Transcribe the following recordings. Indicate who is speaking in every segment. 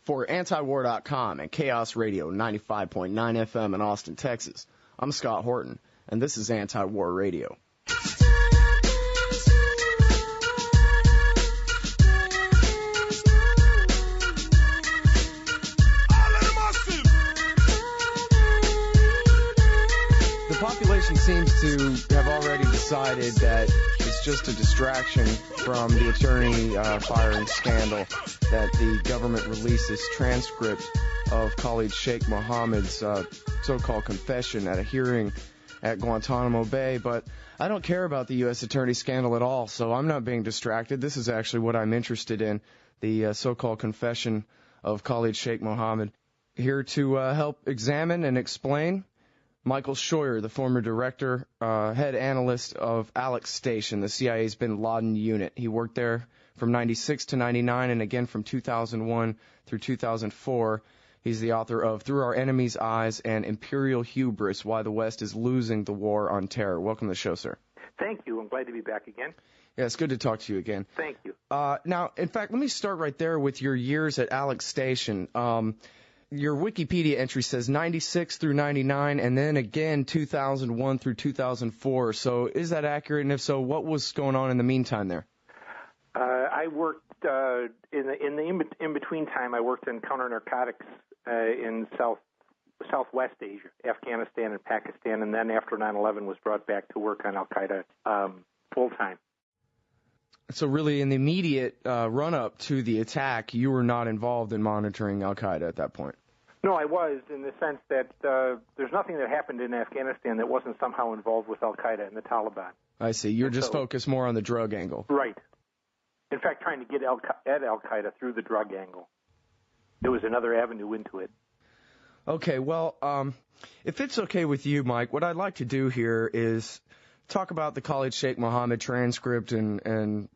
Speaker 1: For antiwar.com and Chaos Radio 95.9 FM in Austin, Texas, I'm Scott Horton, and this is Anti-War Radio. The population seems to have already decided that it's just a distraction from the attorney firing scandal, that the government released this transcript of Khalid Sheikh Mohammed's so-called confession at a hearing at Guantanamo Bay. But I don't care about the U.S. attorney scandal at all, so I'm not being distracted. This is actually what I'm interested in, the so-called confession of Khalid Sheikh Mohammed. Here to help examine and explain, Michael Scheuer, the former director, head analyst of Alex Station, the CIA's bin Laden unit. He worked there from 96 to 99 and again from 2001 through 2004. He's the author of Through Our Enemy's Eyes and Imperial Hubris, Why the West is Losing the War on Terror. Welcome to the show, sir.
Speaker 2: Thank you. I'm glad to be back again.
Speaker 1: Yeah, it's good to talk to you again.
Speaker 2: Thank you.
Speaker 1: Now, in fact, let me start right there with your years at Alex Station. Your Wikipedia entry says 96 through 99, and then again 2001 through 2004. So is that accurate? And if so, what was going on in the meantime there?
Speaker 2: I worked in the in-between time. I worked in counter-narcotics in Southwest Asia, Afghanistan and Pakistan, and then after 9/11 was brought back to work on Al-Qaeda full-time.
Speaker 1: So really, in the immediate run-up to the attack, you were not involved in monitoring Al-Qaeda at that point?
Speaker 2: No, I was, in the sense that there's nothing that happened in Afghanistan that wasn't somehow involved with Al-Qaeda and the Taliban.
Speaker 1: I see. You're just focused more on the drug angle.
Speaker 2: Right. In fact, trying to get at Al-Qaeda through the drug angle. There was another avenue into it.
Speaker 1: Okay, well, if it's okay with you, Mike, what I'd like to do here is talk about the Khalid Sheikh Mohammed transcript and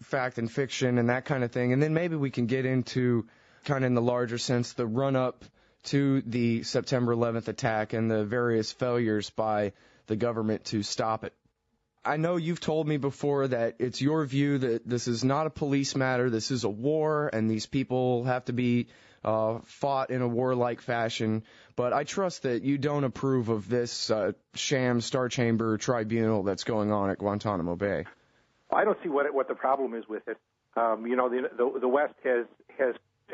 Speaker 1: fact and fiction and that kind of thing, and then maybe we can get into kind of in the larger sense the run-up to the September 11th attack and the various failures by the government to stop it. I know you've told me before that it's your view that this is not a police matter, this is a war, and these people have to be fought in a warlike fashion, but I trust that you don't approve of this sham Star Chamber tribunal that's going on at Guantanamo Bay.
Speaker 2: I don't see what the problem is with it. The West has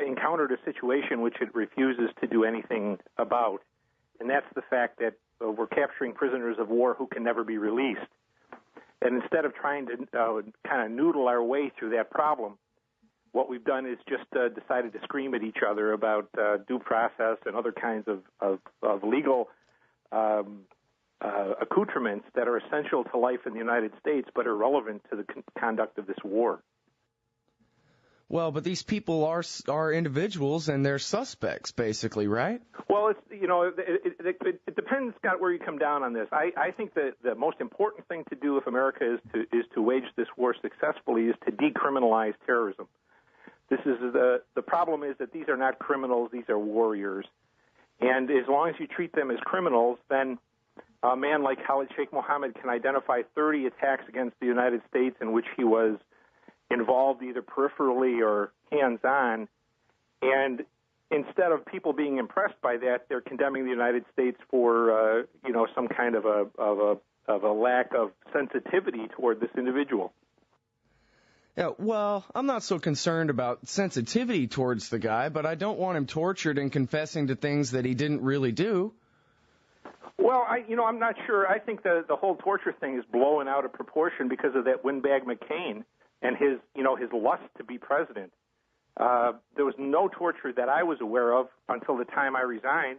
Speaker 2: encountered a situation which it refuses to do anything about, and that's the fact that we're capturing prisoners of war who can never be released. And instead of trying to kind of noodle our way through that problem, what we've done is just decided to scream at each other about due process and other kinds of legal accoutrements that are essential to life in the United States but are relevant to the conduct of this war.
Speaker 1: Well, but these people are individuals and they're suspects, basically, right?
Speaker 2: Well, it depends, Scott, where you come down on this. I think that the most important thing to do if America is to wage this war successfully is to decriminalize terrorism. This is the problem is that these are not criminals; these are warriors, and as long as you treat them as criminals, then a man like Khalid Sheikh Mohammed can identify 30 attacks against the United States in which he was involved either peripherally or hands-on, and instead of people being impressed by that, they're condemning the United States for some kind of a lack of sensitivity toward this individual.
Speaker 1: Yeah, well, I'm not so concerned about sensitivity towards the guy, but I don't want him tortured and confessing to things that he didn't really do.
Speaker 2: Well, I'm not sure. I think the whole torture thing is blowing out of proportion because of that windbag McCain and his lust to be president. There was no torture that I was aware of until the time I resigned,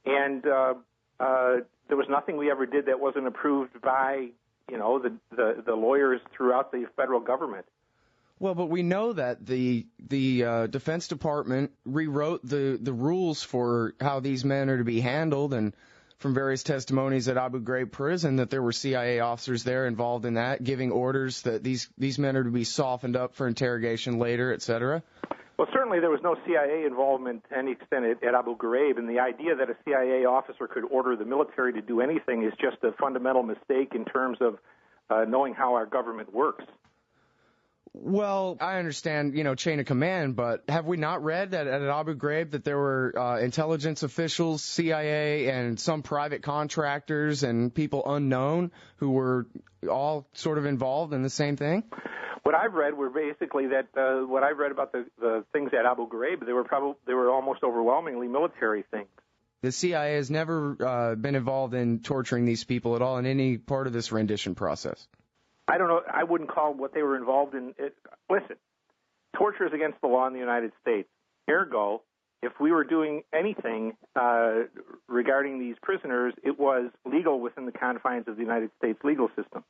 Speaker 2: and there was nothing we ever did that wasn't approved by the lawyers throughout the federal government.
Speaker 1: Well, but we know that the Defense Department rewrote the rules for how these men are to be handled, and from various testimonies at Abu Ghraib prison that there were CIA officers there involved in that, giving orders that these men are to be softened up for interrogation later, et cetera.
Speaker 2: Well, certainly there was no CIA involvement to any extent at Abu Ghraib, and the idea that a CIA officer could order the military to do anything is just a fundamental mistake in terms of knowing how our government works.
Speaker 1: Well, I understand, chain of command, but have we not read that at Abu Ghraib that there were intelligence officials, CIA, and some private contractors and people unknown who were all sort of involved in the same thing?
Speaker 2: What I've read were basically that what I've read about the things at Abu Ghraib, they were almost overwhelmingly military things.
Speaker 1: The CIA has never been involved in torturing these people at all in any part of this rendition process.
Speaker 2: I don't know. I wouldn't call what they were involved in. Listen, torture is against the law in the United States. Ergo, if we were doing anything regarding these prisoners, it was legal within the confines of the United States legal system.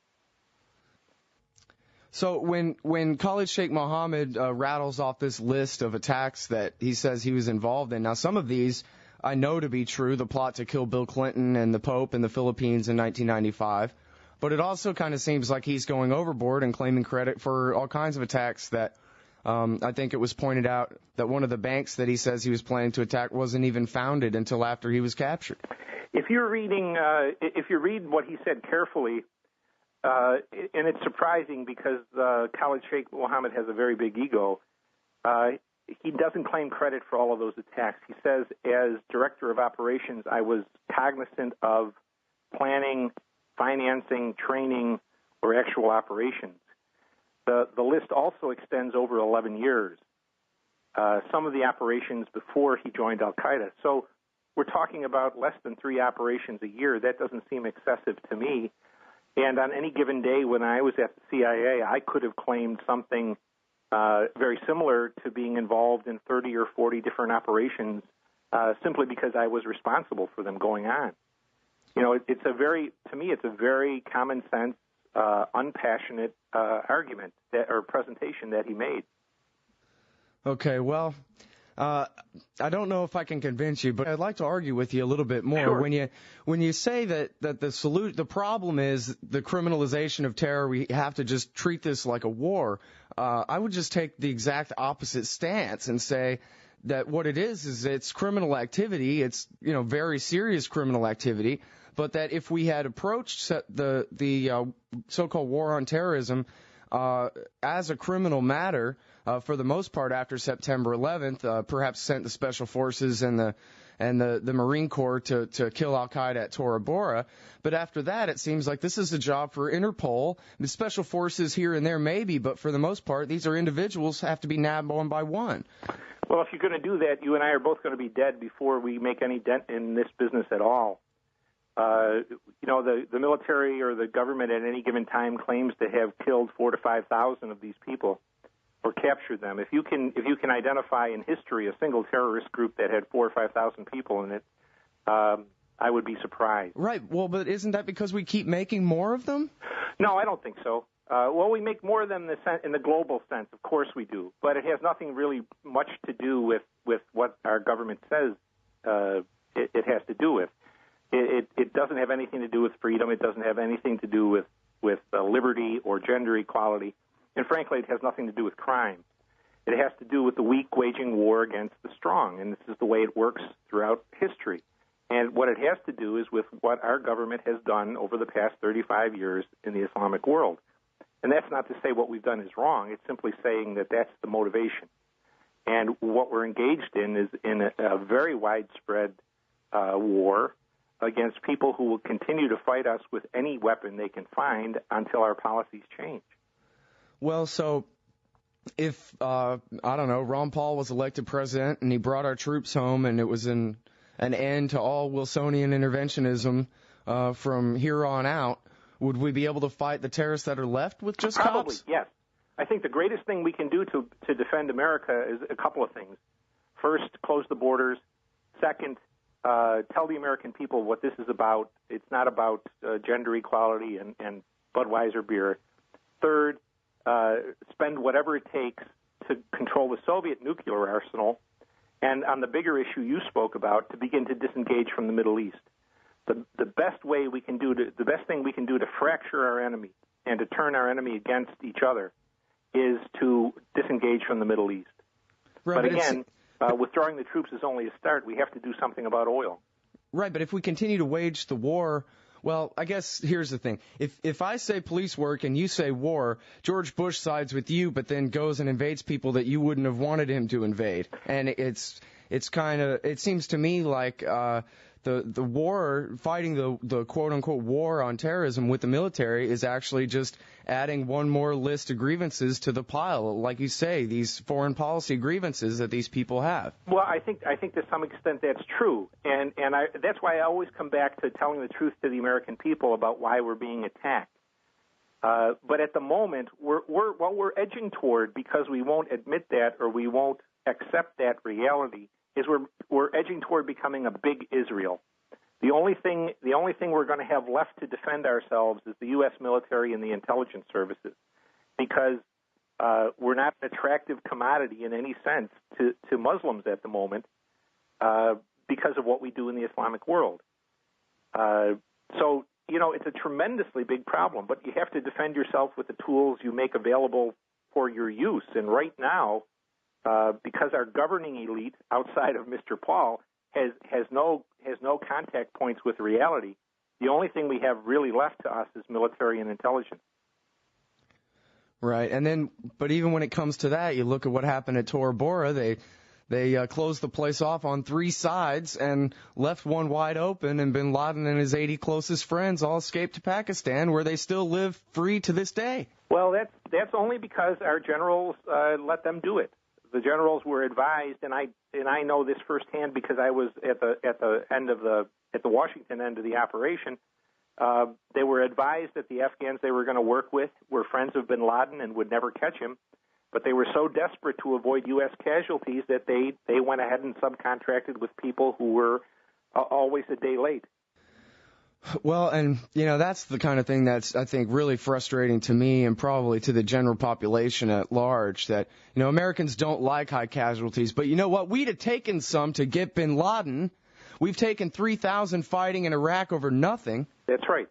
Speaker 1: So when Khalid Sheikh Mohammed rattles off this list of attacks that he says he was involved in, now some of these I know to be true, the plot to kill Bill Clinton and the Pope in the Philippines in 1995. But it also kind of seems like he's going overboard and claiming credit for all kinds of attacks that I think it was pointed out that one of the banks that he says he was planning to attack wasn't even founded until after he was captured.
Speaker 2: If you read what he said carefully, and it's surprising because Khalid Sheikh Mohammed has a very big ego, he doesn't claim credit for all of those attacks. He says, as director of operations, I was cognizant of planning, financing, training, or actual operations. The list also extends over 11 years, some of the operations before he joined Al Qaeda. So we're talking about less than 3 operations a year. That doesn't seem excessive to me. And on any given day when I was at the CIA, I could have claimed something very similar to being involved in 30 or 40 different operations simply because I was responsible for them going on. To me, it's a very common sense, unpassionate argument or presentation that he made.
Speaker 1: Okay, well, I don't know if I can convince you, but I'd like to argue with you a little bit more.
Speaker 2: Sure.
Speaker 1: When you say that the problem is the criminalization of terror, we have to just treat this like a war. I would just take the exact opposite stance and say that what it is it's criminal activity. It's very serious criminal activity. But that if we had approached the so-called war on terrorism as a criminal matter, for the most part after September 11th, perhaps sent the special forces and the Marine Corps to kill Al Qaeda at Tora Bora. But after that, it seems like this is a job for Interpol. The special forces here and there maybe, but for the most part, these are individuals have to be nabbed one by one.
Speaker 2: Well, if you're going to do that, you and I are both going to be dead before we make any dent in this business at all. The military or the government at any given time claims to have killed 4,000 to 5,000 of these people or captured them. If you can identify in history a single terrorist group that had 4,000 or 5,000 people in it, I would be surprised.
Speaker 1: Right. Well, but isn't that because we keep making more of them?
Speaker 2: No, I don't think so. We make more of them in the global sense. Of course we do. But it has nothing really much to do with what our government says it has to do with. It doesn't have anything to do with freedom. It doesn't have anything to do with liberty or gender equality. And frankly, it has nothing to do with crime. It has to do with the weak waging war against the strong. And this is the way it works throughout history. And what it has to do is with what our government has done over the past 35 years in the Islamic world. And that's not to say what we've done is wrong. It's simply saying that that's the motivation. And what we're engaged in is in a very widespread war against people who will continue to fight us with any weapon they can find until our policies change.
Speaker 1: Well, so if, Ron Paul was elected president and he brought our troops home and it was an end to all Wilsonian interventionism from here on out, would we be able to fight the terrorists that are left with just
Speaker 2: Probably,
Speaker 1: cops?
Speaker 2: Yes. I think the greatest thing we can do to defend America is a couple of things. First, close the borders. Second, tell the American people what this is about. It's not about gender equality and Budweiser beer. Third, spend whatever it takes to control the Soviet nuclear arsenal. And on the bigger issue you spoke about, to begin to disengage from the Middle East. The best thing we can do to fracture our enemy and to turn our enemy against each other is to disengage from the Middle East. Right, but again, withdrawing the troops is only a start. We have to do something about oil.
Speaker 1: Right, but if we continue to wage the war Well, I guess here's the thing. If I say police work and you say war, George Bush sides with you, but then goes and invades people that you wouldn't have wanted him to invade. And it seems to me like the war, fighting the quote-unquote war on terrorism with the military is actually just adding one more list of grievances to the pile. Like you say, these foreign policy grievances that these people have.
Speaker 2: Well, I think to some extent that's true. And that's why I always come back to telling the truth to the American people about why we're being attacked. But at the moment, what we're edging toward, because we won't admit that or we won't accept that reality, is we're edging toward becoming a big Israel. The only thing we're going to have left to defend ourselves is the U.S. military and the intelligence services, because we're not an attractive commodity in any sense to Muslims at the moment because of what we do in the Islamic world. So, it's a tremendously big problem, but you have to defend yourself with the tools you make available for your use. And right now, because our governing elite outside of Mr. Paul has no contact points with reality, the only thing we have really left to us is military and intelligence.
Speaker 1: Right, but even when it comes to that, you look at what happened at Tora Bora. They closed the place off on 3 sides and left one wide open, and bin Laden and his 80 closest friends all escaped to Pakistan, where they still live free to this day.
Speaker 2: Well, that's only because our generals let them do it. The generals were advised, and I know this firsthand because I was at the Washington end of the operation. They were advised that the Afghans they were going to work with were friends of bin Laden and would never catch him, but they were so desperate to avoid U.S. casualties that they went ahead and subcontracted with people who were always a day late.
Speaker 1: Well, and, that's the kind of thing that's, I think, really frustrating to me and probably to the general population at large, that, Americans don't like high casualties. But you know what? We'd have taken some to get bin Laden. We've taken 3,000 fighting in Iraq over nothing.
Speaker 2: That's right.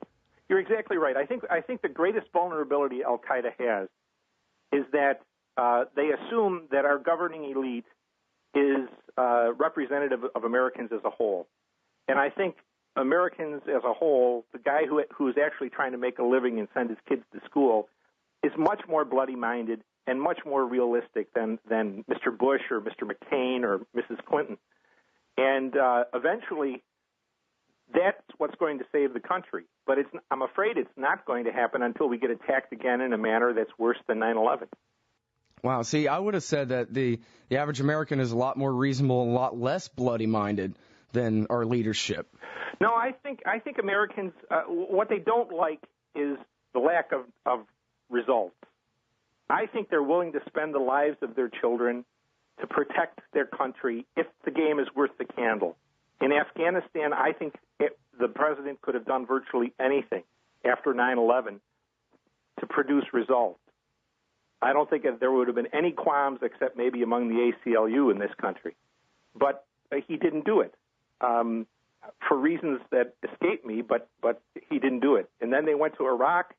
Speaker 2: You're exactly right. I think the greatest vulnerability Al Qaeda has is that they assume that our governing elite is representative of Americans as a whole. And I think Americans as a whole, the guy who's actually trying to make a living and send his kids to school, is much more bloody-minded and much more realistic than Mr. Bush or Mr. McCain or Mrs. Clinton. And eventually, that's what's going to save the country. But I'm afraid it's not going to happen until we get attacked again in a manner that's worse than 9/11.
Speaker 1: Wow. See, I would have said that the average American is a lot more reasonable and a lot less bloody-minded than our leadership.
Speaker 2: No, I think Americans, what they don't like is the lack of results. I think they're willing to spend the lives of their children to protect their country if the game is worth the candle. In Afghanistan, I think the president could have done virtually anything after 9/11 to produce results. I don't think there would have been any qualms except maybe among the ACLU in this country. But he didn't do it. For reasons that escape me, but he didn't do it. And then they went to Iraq,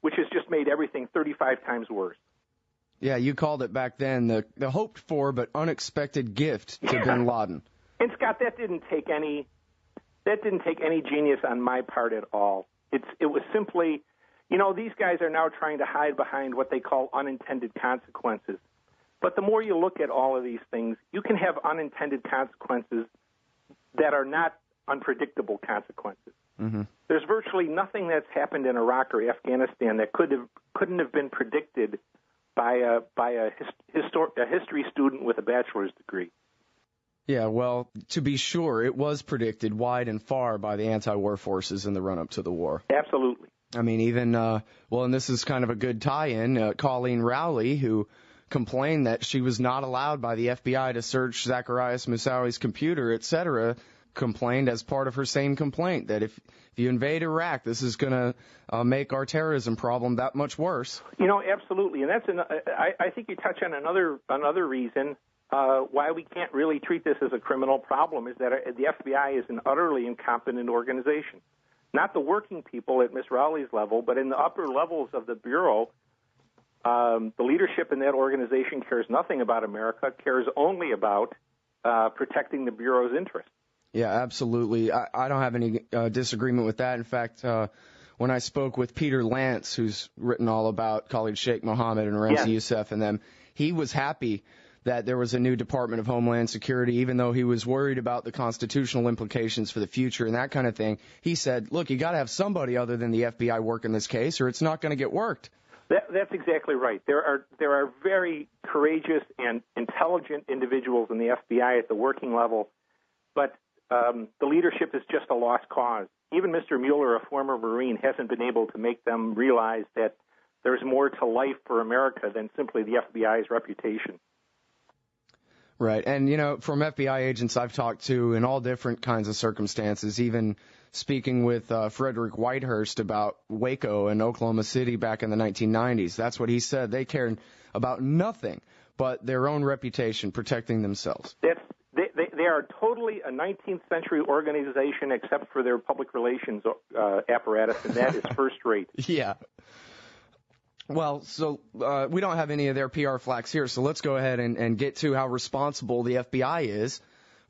Speaker 2: which has just made everything 35 times worse.
Speaker 1: Yeah, you called it back then the hoped-for but unexpected gift to bin Laden.
Speaker 2: And Scott, that didn't take any genius on my part at all. It was simply, these guys are now trying to hide behind what they call unintended consequences. But the more you look at all of these things, you can have unintended consequences that are not unpredictable consequences. Mm-hmm. There's virtually nothing that's happened in Iraq or Afghanistan that couldn't have been predicted by a history student with a bachelor's degree.
Speaker 1: Yeah, well, to be sure, it was predicted wide and far by the anti-war forces in the run-up to the war.
Speaker 2: Absolutely.
Speaker 1: I mean, even, and this is kind of a good tie-in, Colleen Rowley, who complained that she was not allowed by the FBI to search Zacarias Moussawi's computer, etc., complained as part of her same complaint that if you invade Iraq, this is going to make our terrorism problem that much worse.
Speaker 2: Absolutely, and I think you touch on another reason why we can't really treat this as a criminal problem is that the FBI is an utterly incompetent organization. Not the working people at Ms. Rowley's level, but in the upper levels of the Bureau, the leadership in that organization cares nothing about America, cares only about protecting the Bureau's interests.
Speaker 1: Yeah, absolutely. I don't have any disagreement with that. In fact, when I spoke with Peter Lance, who's written all about Khalid Sheikh Mohammed and Ramzi Youssef and them, he was happy that there was a new Department of Homeland Security, even though he was worried about the constitutional implications for the future and that kind of thing. He said, look, you got to have somebody other than the FBI working this case, or it's not going to get worked.
Speaker 2: That's exactly right. There are very courageous and intelligent individuals in the FBI at the working level, but the leadership is just a lost cause. Even Mr. Mueller, a former Marine, hasn't been able to make them realize that there's more to life for America than simply the FBI's reputation.
Speaker 1: Right. And, you know, from FBI agents I've talked to in all different kinds of circumstances, even speaking with Frederick Whitehurst about Waco and Oklahoma City back in the 1990s, that's what he said. They cared about nothing but their own reputation, protecting themselves.
Speaker 2: They are totally a 19th century organization except for their public relations apparatus, and that is first rate.
Speaker 1: Yeah. Well, so we don't have any of their PR flax here, so let's go ahead and get to how responsible the FBI is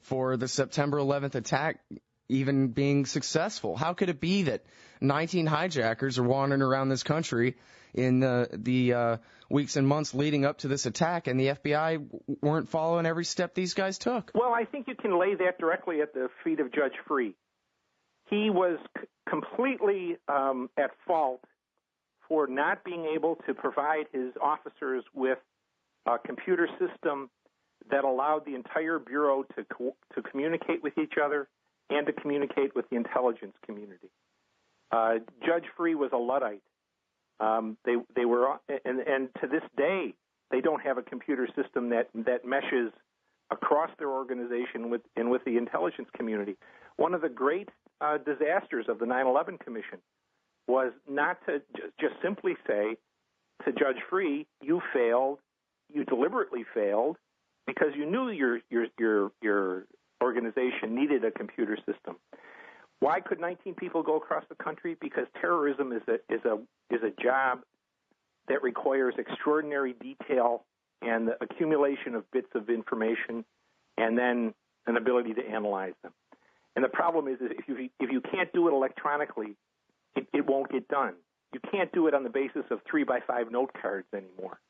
Speaker 1: for the September 11th attack even being successful. How could it be that 19 hijackers are wandering around this country in the weeks and months leading up to this attack, and the FBI weren't following every step these guys took?
Speaker 2: Well, I think you can lay that directly at the feet of Judge Free. He was completely at fault for not being able to provide his officers with a computer system that allowed the entire Bureau to communicate with each other and to communicate with the intelligence community. Judge Free was a Luddite. They were, and to this day, they don't have a computer system that meshes across their organization with the intelligence community. One of the great disasters of the 9/11 Commission was not to just simply say to Judge Free, you failed, you deliberately failed, because you knew your organization needed a computer system. Why could 19 people go across the country? Because terrorism is a job that requires extraordinary detail and the accumulation of bits of information, and then an ability to analyze them. And the problem is if you can't do it electronically, it won't get done. You can't do it on the basis of 3x5 note cards anymore.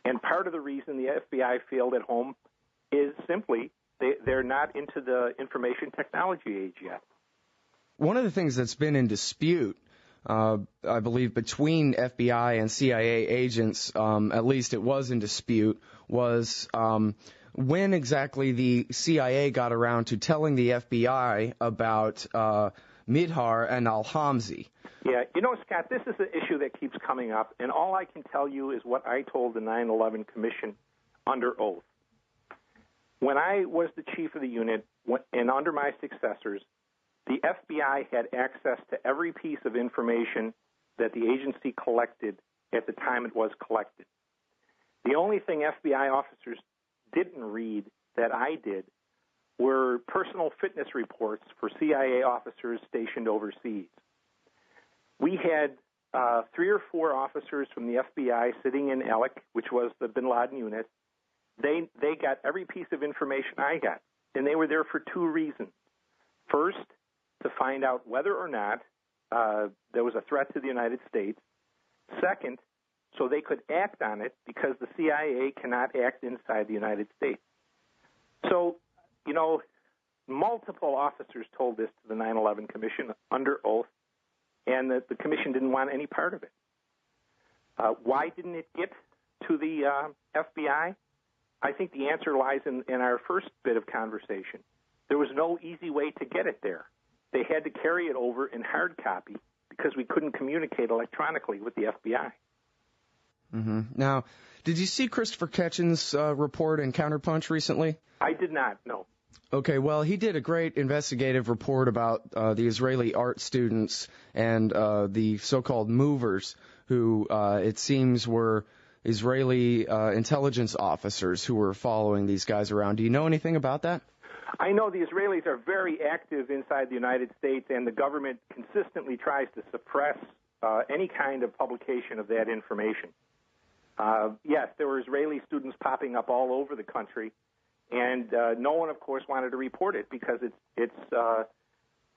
Speaker 2: And part of the reason the FBI failed at home is simply they're not into the information technology age yet.
Speaker 1: One of the things that's been in dispute, I believe, between FBI and CIA agents, at least it was in dispute, was when exactly the CIA got around to telling the FBI about Midhar and Al-Hamzi.
Speaker 2: Yeah, you know, Scott, this is an issue that keeps coming up, and all I can tell you is what I told the 9/11 Commission under oath. When I was the chief of the unit, and under my successors, the FBI had access to every piece of information that the agency collected at the time it was collected. The only thing FBI officers didn't read that I did were personal fitness reports for CIA officers stationed overseas. We had 3 or 4 officers from the FBI sitting in Alec, which was the bin Laden unit. They got every piece of information I got, and they were there for 2 reasons. First, to find out whether or not there was a threat to the United States. Second, so they could act on it, because the CIA cannot act inside the United States. So, you know, multiple officers told this to the 9/11 Commission under oath, and the Commission didn't want any part of it. Why didn't it get to the FBI? I think the answer lies in our first bit of conversation. There was no easy way to get it there. They had to carry it over in hard copy because we couldn't communicate electronically with the FBI.
Speaker 1: Mm-hmm. Now, did you see Christopher Ketchen's report in Counterpunch recently?
Speaker 2: I did not, no.
Speaker 1: Okay, well, he did a great investigative report about the Israeli art students and the so-called movers who it seems were Israeli intelligence officers who were following these guys around. Do you know anything about that?
Speaker 2: I know the Israelis are very active inside the United States, and the government consistently tries to suppress any kind of publication of that information. Yes, there were Israeli students popping up all over the country, And no one, of course, wanted to report it because the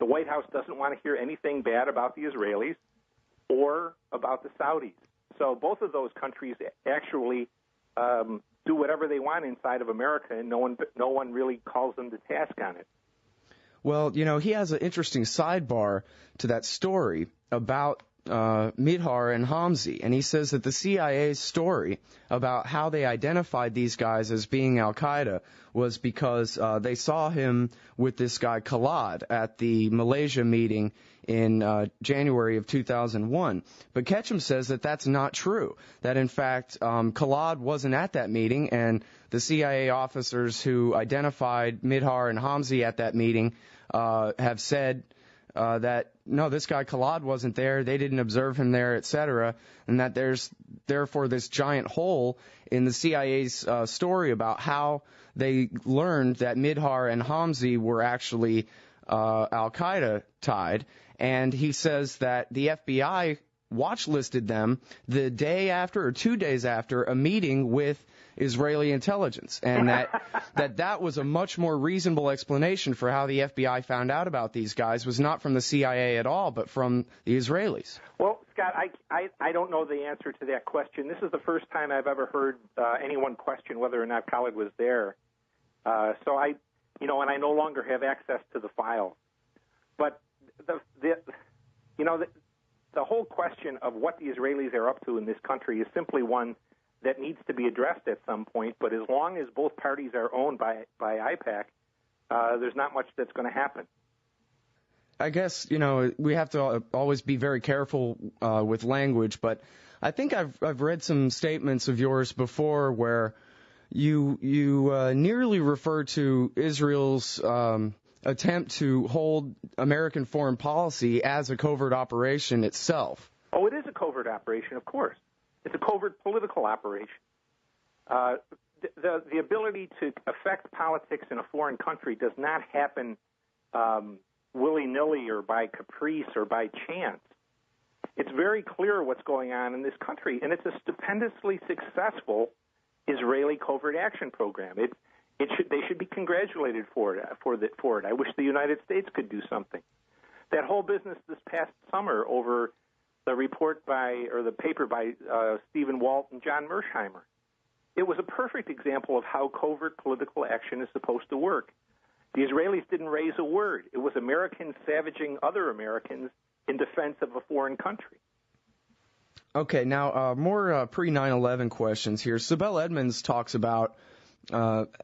Speaker 2: White House doesn't want to hear anything bad about the Israelis or about the Saudis. So both of those countries actually do whatever they want inside of America, and no one really calls them to task on it.
Speaker 1: Well, he has an interesting sidebar to that story about Midhar and Hamzi, and he says that the CIA's story about how they identified these guys as being Al-Qaeda was because they saw him with this guy Khalid at the Malaysia meeting in January of 2001. But Ketchum says that that's not true, that in fact Khalid wasn't at that meeting, and the CIA officers who identified Midhar and Hamzi at that meeting have said that, no, this guy Khalid wasn't there, they didn't observe him there, etc., and that there's therefore this giant hole in the CIA's story about how they learned that Midhar and Hamzi were actually Al-Qaeda tied. And he says that the FBI watch-listed them the day after or 2 days after a meeting with Israeli intelligence, and that was a much more reasonable explanation for how the FBI found out about these guys was not from the CIA at all, but from the Israelis.
Speaker 2: Well, Scott, I don't know the answer to that question. This is the first time I've ever heard anyone question whether or not Khalid was there. So and I no longer have access to the file. But the whole question of what the Israelis are up to in this country is simply one that needs to be addressed at some point. But as long as both parties are owned by IPAC, there's not much that's going to happen.
Speaker 1: I guess, we have to always be very careful with language, but I think I've read some statements of yours before where you nearly refer to Israel's attempt to hold American foreign policy as a covert operation itself.
Speaker 2: Oh, it is a covert operation, of course. It's a covert political operation. The ability to affect politics in a foreign country does not happen willy-nilly or by caprice or by chance. It's very clear what's going on in this country, and it's a stupendously successful Israeli covert action program. They should be congratulated for it. I wish the United States could do something. That whole business this past summer over the the paper by Stephen Walt and John Mersheimer, it was a perfect example of how covert political action is supposed to work. The Israelis didn't raise a word. It was Americans savaging other Americans in defense of a foreign country.
Speaker 1: Okay, now more pre-9/11 questions here. Sibel Edmonds talks about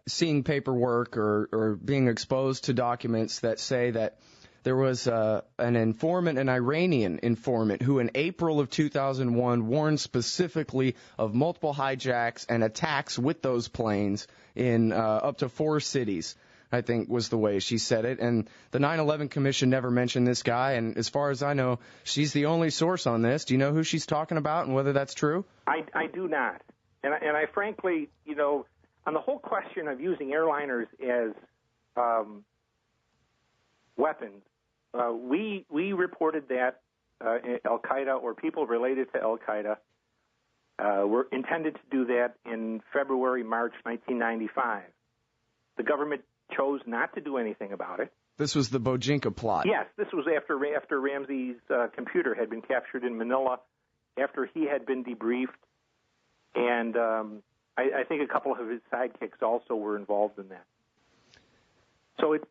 Speaker 1: seeing paperwork or being exposed to documents that say that there was an informant, an Iranian informant, who in April of 2001 warned specifically of multiple hijacks and attacks with those planes in up to 4 cities, I think was the way she said it. And the 9/11 Commission never mentioned this guy, and as far as I know, she's the only source on this. Do you know who she's talking about and whether that's true?
Speaker 2: I do not. And I frankly, on the whole question of using airliners as weapons, we reported that Al-Qaeda or people related to Al-Qaeda were intended to do that in February, March 1995. The government chose not to do anything about it.
Speaker 1: This was the Bojinka plot.
Speaker 2: Yes, this was after Ramsey's computer had been captured in Manila, after he had been debriefed, and I think a couple of his sidekicks also were involved in that. So it's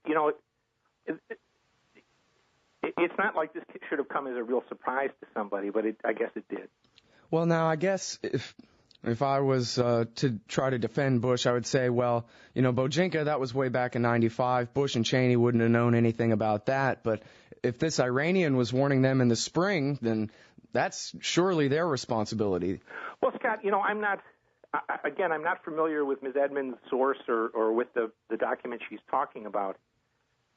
Speaker 2: not like this should have come as a real surprise to somebody, but I guess it did. Well,
Speaker 1: now I guess if I was to try to defend Bush, I would say, well, Bojinka, that was way back in 95. Bush and Cheney wouldn't have known anything about that. But if this Iranian was warning them in the spring, then that's surely their responsibility.
Speaker 2: Well, Scott, I'm not familiar with Ms. Edmonds' source or with the document she's talking about.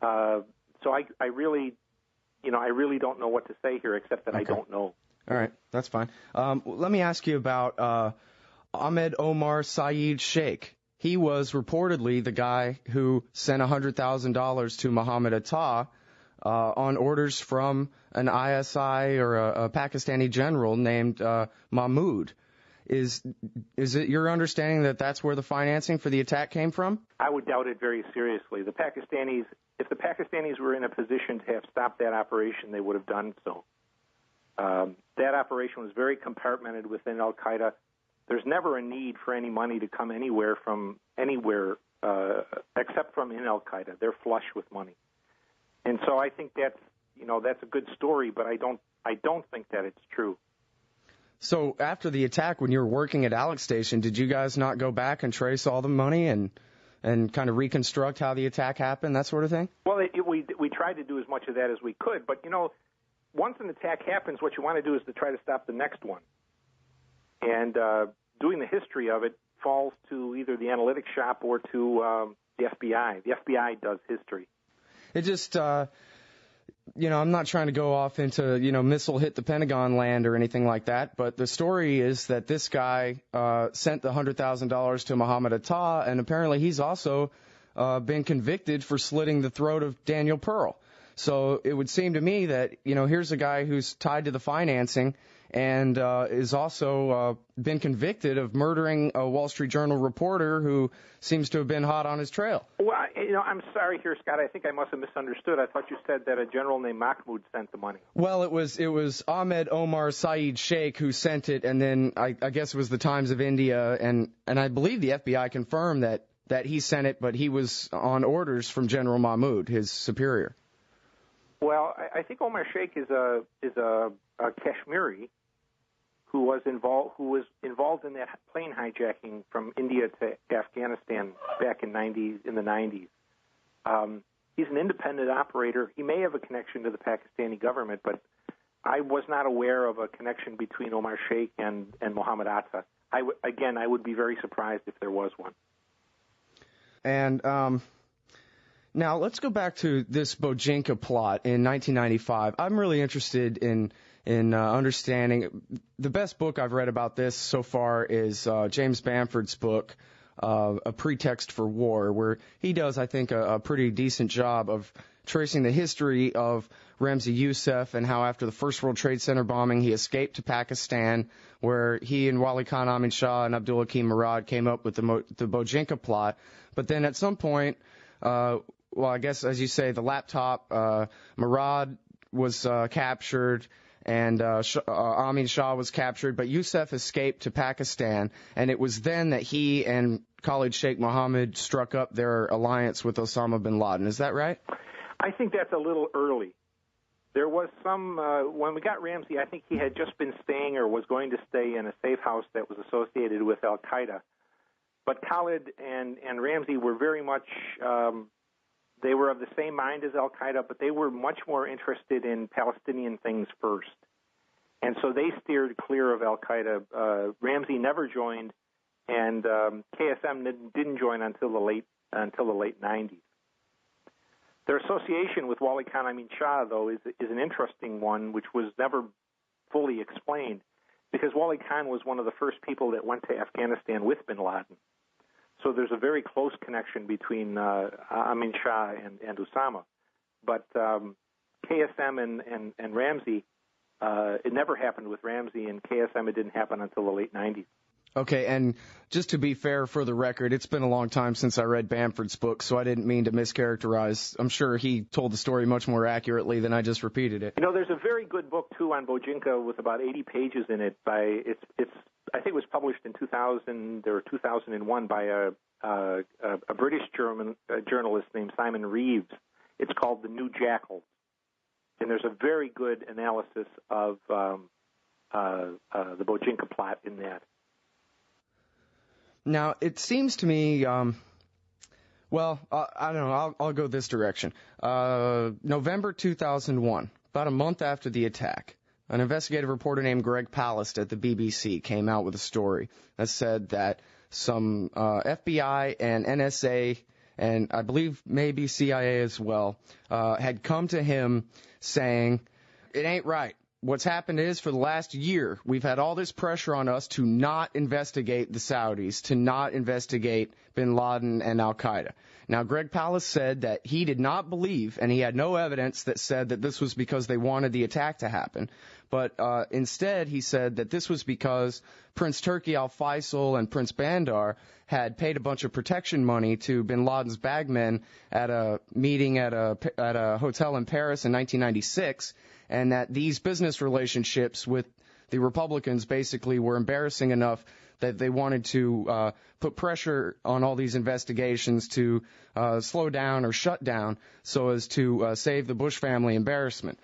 Speaker 2: So I really don't know what to say here, except that okay. I don't know.
Speaker 1: All right, that's fine. Let me ask you about Ahmed Omar Saeed Sheikh. He was reportedly the guy who sent $100,000 to Mohammed Atta on orders from an ISI or a Pakistani general named Mahmoud. Is it your understanding that that's where the financing for the attack came from?
Speaker 2: I would doubt it very seriously. If the Pakistanis were in a position to have stopped that operation, they would have done so. That operation was very compartmented within Al Qaeda. There's never a need for any money to come anywhere except from in Al Qaeda. They're flush with money, and so I think that's a good story, but I don't think that it's true.
Speaker 1: So after the attack, when you were working at Alex Station, did you guys not go back and trace all the money and kind of reconstruct how the attack happened, that sort of thing?
Speaker 2: Well, we tried to do as much of that as we could, but once an attack happens, what you want to do is to try to stop the next one. And doing the history of it falls to either the analytics shop or to the FBI. The FBI does history.
Speaker 1: It just, I'm not trying to go off into, missile hit the Pentagon land or anything like that, but the story is that this guy sent the $100,000 to Mohammed Atta, and apparently he's also been convicted for slitting the throat of Daniel Pearl. So it would seem to me that, here's a guy who's tied to the financing and is also been convicted of murdering a Wall Street Journal reporter who seems to have been hot on his trail.
Speaker 2: Well, I'm sorry here, Scott. I think I must have misunderstood. I thought you said that a general named Mahmoud sent the money.
Speaker 1: Well, it was Ahmed Omar Saeed Sheikh who sent it, and then I guess it was the Times of India, and I believe the FBI confirmed that he sent it, but he was on orders from General Mahmoud, his superior.
Speaker 2: Well, I think Omar Sheikh is a Kashmiri who was involved in that plane hijacking from India to Afghanistan back in the 90s. He's an independent operator. He may have a connection to the Pakistani government, but I was not aware of a connection between Omar Sheikh and Mohammed Atta. I would be very surprised if there was one.
Speaker 1: And now let's go back to this Bojinka plot in 1995. I'm really interested in understanding. The best book I've read about this so far is James Bamford's book, A Pretext for War, where he does, I think, a pretty decent job of tracing the history of Ramzi Youssef and how after the First World Trade Center bombing he escaped to Pakistan, where he and Wali Khan Amin Shah and Abdul Hakim Murad came up with the Bojinka plot. But then at some point, I guess, as you say, the laptop, Murad was captured, and Amin Shah was captured, but Youssef escaped to Pakistan, and it was then that he and Khalid Sheikh Mohammed struck up their alliance with Osama bin Laden. Is that right?
Speaker 2: I think that's a little early. There was some, when we got Ramzi, I think he had just been staying or was going to stay in a safe house that was associated with Al Qaeda. But Khalid and Ramzi were very much, they were of the same mind as Al Qaeda, but they were much more interested in Palestinian things first. And so they steered clear of Al Qaeda. Ramzi never joined, and KSM didn't join until the late 90s. Their association with Wali Khan Amin Shah, though, is an interesting one, which was never fully explained, because Wali Khan was one of the first people that went to Afghanistan with bin Laden. So there's a very close connection between Amin Shah and Osama. But KSM and Ramzi, it never happened with Ramzi, and KSM, it didn't happen until the late 90s.
Speaker 1: Okay, and just to be fair for the record, it's been a long time since I read Bamford's book, so I didn't mean to mischaracterize. I'm sure he told the story much more accurately than I just repeated it.
Speaker 2: There's a very good book, too, on Bojinka with about 80 pages in it. I think it was published in 2000 or 2001 by a British journalist named Simon Reeves. It's called The New Jackals, and there's a very good analysis of the Bojinka plot in that.
Speaker 1: Now, it seems to me, I don't know, I'll go this direction. November 2001, about a month after the attack, an investigative reporter named Greg Palast at the BBC came out with a story that said that some FBI and NSA, and I believe maybe CIA as well, had come to him saying, it ain't right. what's happened is for the last year, we've had all this pressure on us to not investigate the Saudis, to not investigate bin Laden and Al Qaeda. Now, Greg Palast said that he did not believe, and he had no evidence that said that this was because they wanted the attack to happen. But instead, he said that this was because Prince Turki Al Faisal and Prince Bandar had paid a bunch of protection money to bin Laden's bagmen at a meeting at a hotel in Paris in 1996, and that these business relationships with the Republicans basically were embarrassing enough that they wanted to put pressure on all these investigations to slow down or shut down so as to save the Bush family embarrassment.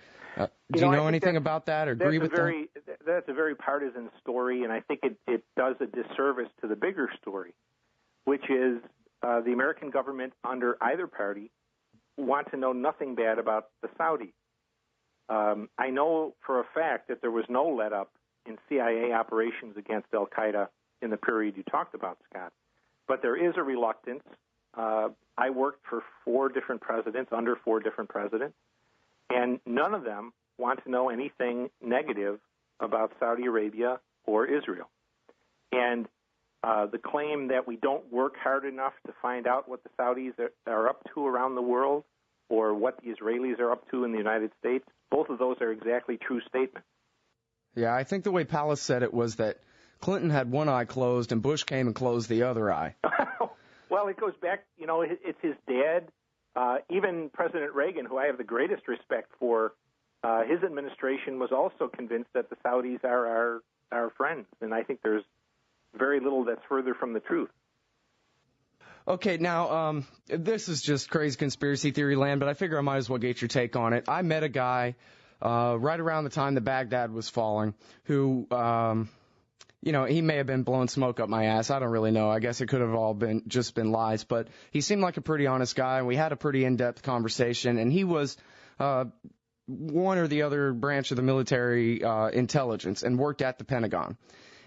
Speaker 1: Do you know anything about that or agree with that?
Speaker 2: That's a very partisan story, and I think it does a disservice to the bigger story, which is the American government under either party want to know nothing bad about the Saudis. I know for a fact that there was no let-up in CIA operations against Al Qaeda in the period you talked about, Scott. But there is a reluctance. I worked for under four different presidents, and none of them want to know anything negative about Saudi Arabia or Israel. And the claim that we don't work hard enough to find out what the Saudis are up to around the world or what the Israelis are up to in the United States, both of those are exactly true statements.
Speaker 1: Yeah, I think the way Palast said it was that Clinton had one eye closed and Bush came and closed the other eye.
Speaker 2: Well, it goes back, it's his dad. Even President Reagan, who I have the greatest respect for, his administration was also convinced that the Saudis are our friends. And I think there's very little that's further from the truth.
Speaker 1: Okay, now, this is just crazy conspiracy theory land, but I figure I might as well get your take on it. I met a guy right around the time that Baghdad was falling who, he may have been blowing smoke up my ass. I don't really know. I guess it could have all been lies, but he seemed like a pretty honest guy, and we had a pretty in-depth conversation, and he was one or the other branch of the military intelligence and worked at the Pentagon.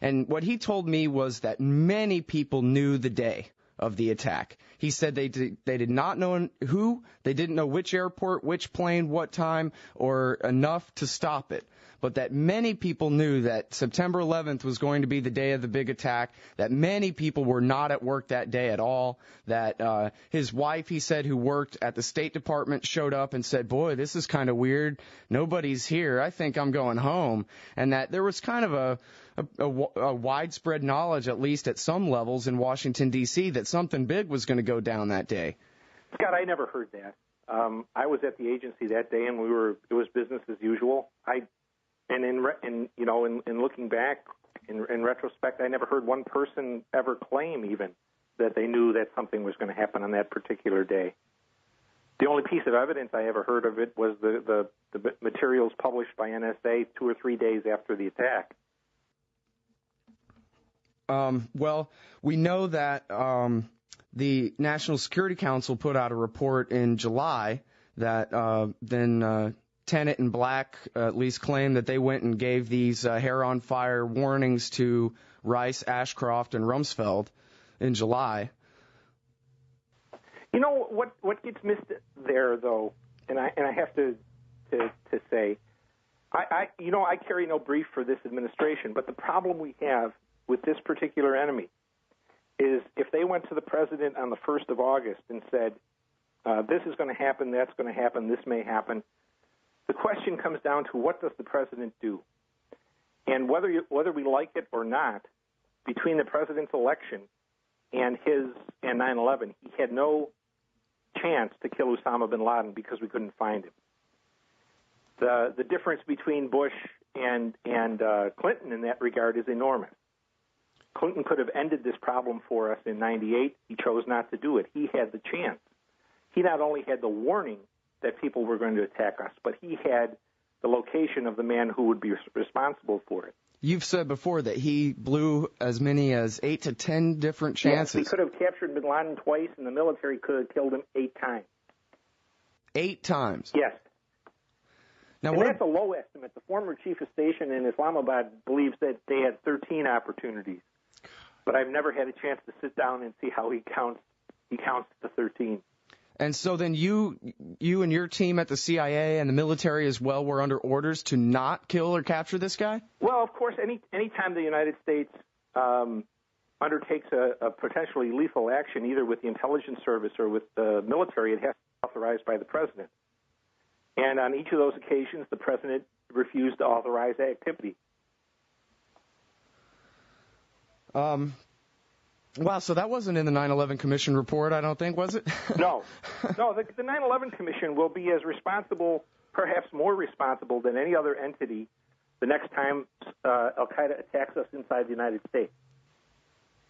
Speaker 1: And what he told me was that many people knew the day of the attack. He said they did not know who, they didn't know which airport, which plane, what time, or enough to stop it. But that many people knew that September 11th was going to be the day of the big attack, that many people were not at work that day at all, that his wife, he said, who worked at the State Department, showed up and said, boy, this is kind of weird. Nobody's here. I think I'm going home. And that there was kind of a widespread knowledge, at least at some levels in Washington, D.C., that something big was going to go down that day.
Speaker 2: Scott, I never heard that. I was at the agency that day, and it was business as usual. In looking back, in retrospect, I never heard one person ever claim even that they knew that something was going to happen on that particular day. The only piece of evidence I ever heard of it was the materials published by NSA 2 or 3 days after the attack.
Speaker 1: Well, we know that the National Security Council put out a report in July that then Tenet and Black at least claimed that they went and gave these hair on fire warnings to Rice, Ashcroft, and Rumsfeld in July.
Speaker 2: You know what gets missed there, though, and I have to say, I carry no brief for this administration, but the problem we have with this particular enemy is if they went to the president on the 1st of August and said, this is going to happen, that's going to happen, this may happen, the question comes down to what does the president do? And whether we like it or not, between the president's election and 9/11, he had no chance to kill Osama bin Laden because we couldn't find him. The difference between Bush and Clinton in that regard is enormous. Clinton could have ended this problem for us in 98. He chose not to do it. He had the chance. He not only had the warning that people were going to attack us, but he had the location of the man who would be responsible for it.
Speaker 1: You've said before that he blew as many as 8 to 10 different chances.
Speaker 2: Yes, he could have captured bin Laden twice, and the military could have killed him 8 times.
Speaker 1: 8 times?
Speaker 2: Yes.
Speaker 1: Now,
Speaker 2: and that's a low estimate. The former chief of station in Islamabad believes that they had 13 opportunities. But I've never had a chance to sit down and see how he counts the 13.
Speaker 1: And so then you and your team at the CIA and the military as well were under orders to not kill or capture this guy?
Speaker 2: Well, of course, any time the United States undertakes a potentially lethal action, either with the intelligence service or with the military, it has to be authorized by the president. And on each of those occasions, the president refused to authorize the activity.
Speaker 1: Wow, so that wasn't in the 9/11 Commission report, I don't think, was it?
Speaker 2: No. The 9/11 Commission will be as responsible, perhaps more responsible than any other entity the next time Al Qaeda attacks us inside the United States.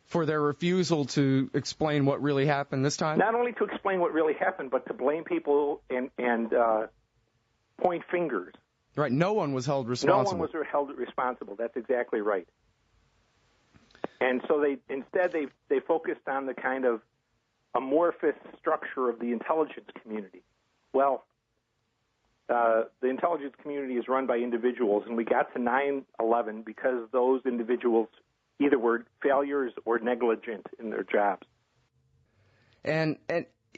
Speaker 1: For their refusal to explain what really happened this time?
Speaker 2: Not only to explain what really happened, but to blame people and point fingers.
Speaker 1: Right, no one was held responsible.
Speaker 2: No one was held responsible. That's exactly right. And so they focused on the kind of amorphous structure of the intelligence community. Well, the intelligence community is run by individuals, and we got to 9/11 because those individuals either were failures or negligent in their jobs.
Speaker 1: And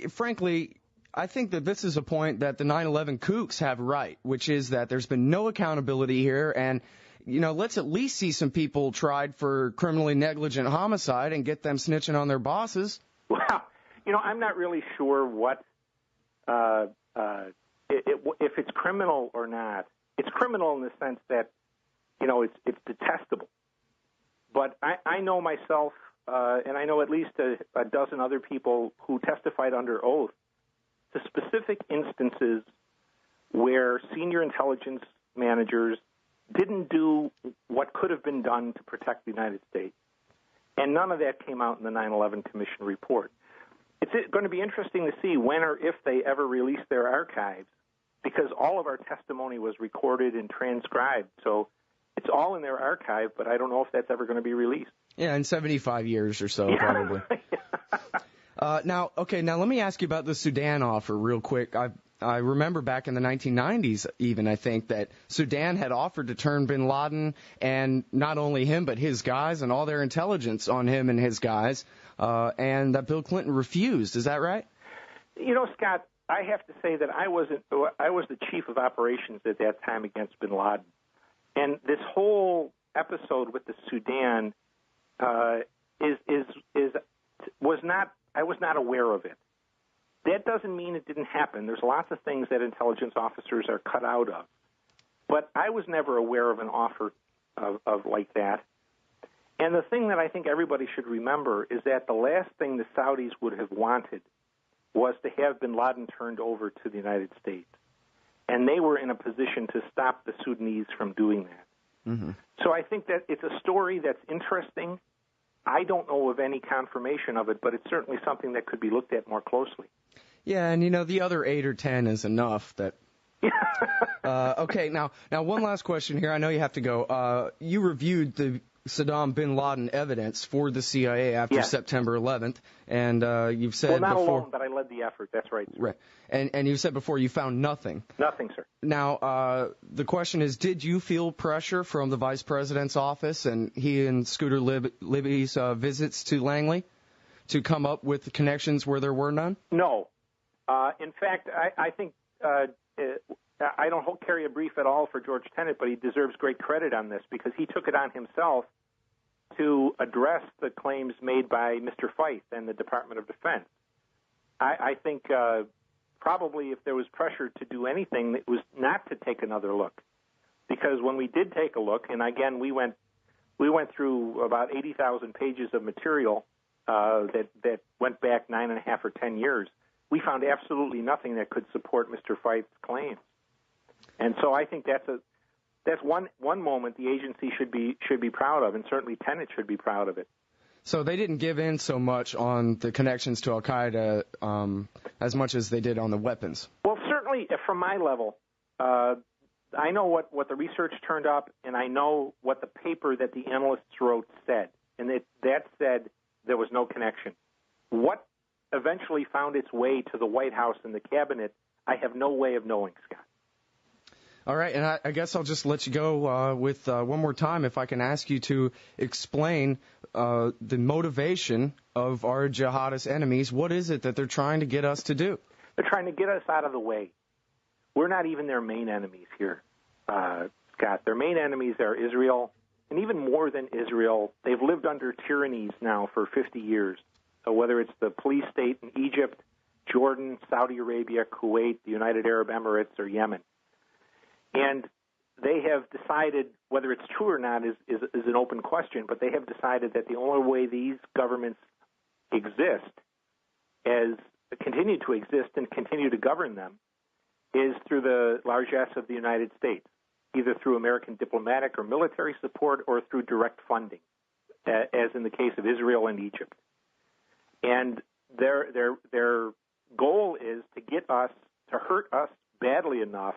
Speaker 1: frankly, I think that this is a point that the 9/11 kooks have right, which is that there's been no accountability here, and let's at least see some people tried for criminally negligent homicide and get them snitching on their bosses.
Speaker 2: Well, I'm not really sure what if it's criminal or not. It's criminal in the sense that it's detestable. But I know myself, and I know at least a dozen other people who testified under oath to specific instances where senior intelligence managers didn't do what could have been done to protect the United States. And none of that came out in the 9/11 Commission report. It's going to be interesting to see when or if they ever release their archives, because all of our testimony was recorded and transcribed. So it's all in their archive, but I don't know if that's ever going to be released.
Speaker 1: Yeah, in 75 years or so, probably. Now let me ask you about the Sudan offer real quick. I remember back in the 1990s even, I think, that Sudan had offered to turn bin Laden and not only him but his guys and all their intelligence on him and his guys, and that Bill Clinton refused. Is that right?
Speaker 2: Scott, I have to say that I was the chief of operations at that time against bin Laden. And this whole episode with the Sudan I was not aware of it. That doesn't mean it didn't happen. There's lots of things that intelligence officers are cut out of. But I was never aware of an offer of like that. And the thing that I think everybody should remember is that the last thing the Saudis would have wanted was to have bin Laden turned over to the United States. And they were in a position to stop the Sudanese from doing that. Mm-hmm. So I think that it's a story that's interesting. I don't know of any confirmation of it, but it's certainly something that could be looked at more closely.
Speaker 1: Yeah, and the other 8 or 10 is enough. That. Okay, now one last question here. I know you have to go. You reviewed the Saddam bin Laden evidence for the CIA after September 11th, and you've said
Speaker 2: not
Speaker 1: before.
Speaker 2: Alone, but I led the effort. That's right. Sir.
Speaker 1: Right, and you said before you found nothing.
Speaker 2: Nothing, sir.
Speaker 1: Now, the question is, did you feel pressure from the Vice President's office and he and Scooter Libby's visits to Langley to come up with the connections where there were none?
Speaker 2: No. In fact, I think I don't carry a brief at all for George Tenet, but he deserves great credit on this because he took it on himself to address the claims made by Mr. Feith and the Department of Defense. I think probably if there was pressure to do anything, it was not to take another look. Because when we did take a look, and again, we went through about 80,000 pages of material that went back 9.5 or 10 years, we found absolutely nothing that could support Mr. Feith's claims. And so I think that's one moment the agency should be proud of, and certainly Tenet should be proud of it.
Speaker 1: So they didn't give in so much on the connections to Al Qaeda as much as they did on the weapons.
Speaker 2: Well, certainly from my level, I know what the research turned up, and I know what the paper that the analysts wrote said, and that said there was no connection. What eventually found its way to the White House and the cabinet, I have no way of knowing, Scott.
Speaker 1: All right, and I guess I'll just let you go with one more time, if I can ask you to explain the motivation of our jihadist enemies. What is it that they're trying to get us to do?
Speaker 2: They're trying to get us out of the way. We're not even their main enemies here, Scott. Their main enemies are Israel, and even more than Israel, they've lived under tyrannies now for 50 years. So whether it's the police state in Egypt, Jordan, Saudi Arabia, Kuwait, the United Arab Emirates, or Yemen. And they have decided, whether it's true or not is an open question, but they have decided that the only way these governments continue to exist and continue to govern them is through the largesse of the United States, either through American diplomatic or military support or through direct funding, as in the case of Israel and Egypt. And their goal is to get us, to hurt us badly enough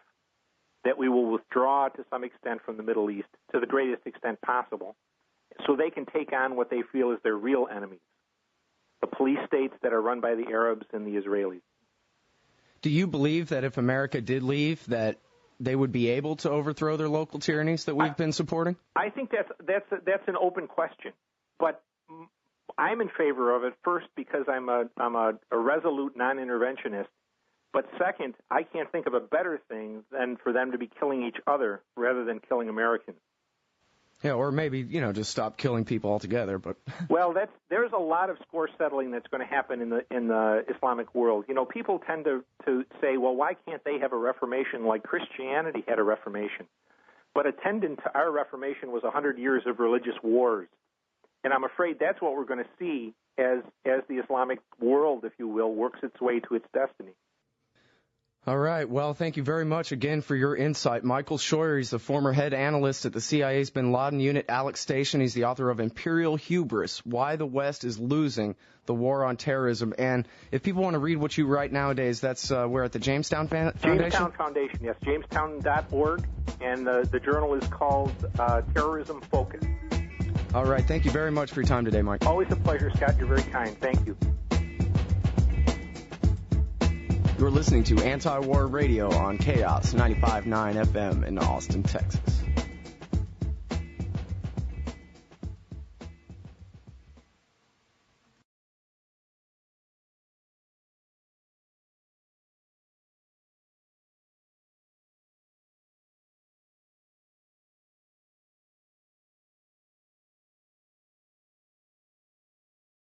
Speaker 2: that we will withdraw to some extent from the Middle East, to the greatest extent possible, so they can take on what they feel is their real enemies, the police states that are run by the Arabs and the Israelis.
Speaker 1: Do you believe that if America did leave, that they would be able to overthrow their local tyrannies that we've been supporting?
Speaker 2: I think that's an open question, but I'm in favor of it. First, because I'm a resolute non-interventionist. But second, I can't think of a better thing than for them to be killing each other rather than killing Americans.
Speaker 1: Yeah, or maybe, just stop killing people altogether. But
Speaker 2: well, there's a lot of score settling that's going to happen in the Islamic world. People tend to say, well, why can't they have a reformation like Christianity had a reformation? But attendant to our reformation was 100 years of religious wars. And I'm afraid that's what we're going to see as the Islamic world, if you will, works its way to its destiny.
Speaker 1: All right. Well, thank you very much again for your insight. Michael Scheuer, he's the former head analyst at the CIA's bin Laden unit, Alex Station. He's the author of Imperial Hubris, Why the West is Losing the War on Terrorism. And if people want to read what you write nowadays, that's where at the Jamestown Foundation?
Speaker 2: Jamestown Foundation, yes, jamestown.org. And the journal is called Terrorism Focus.
Speaker 1: All right. Thank you very much for your time today, Mike.
Speaker 2: Always a pleasure, Scott. You're very kind. Thank you.
Speaker 1: You're listening to Anti-War Radio on Chaos 95.9 FM in Austin, Texas.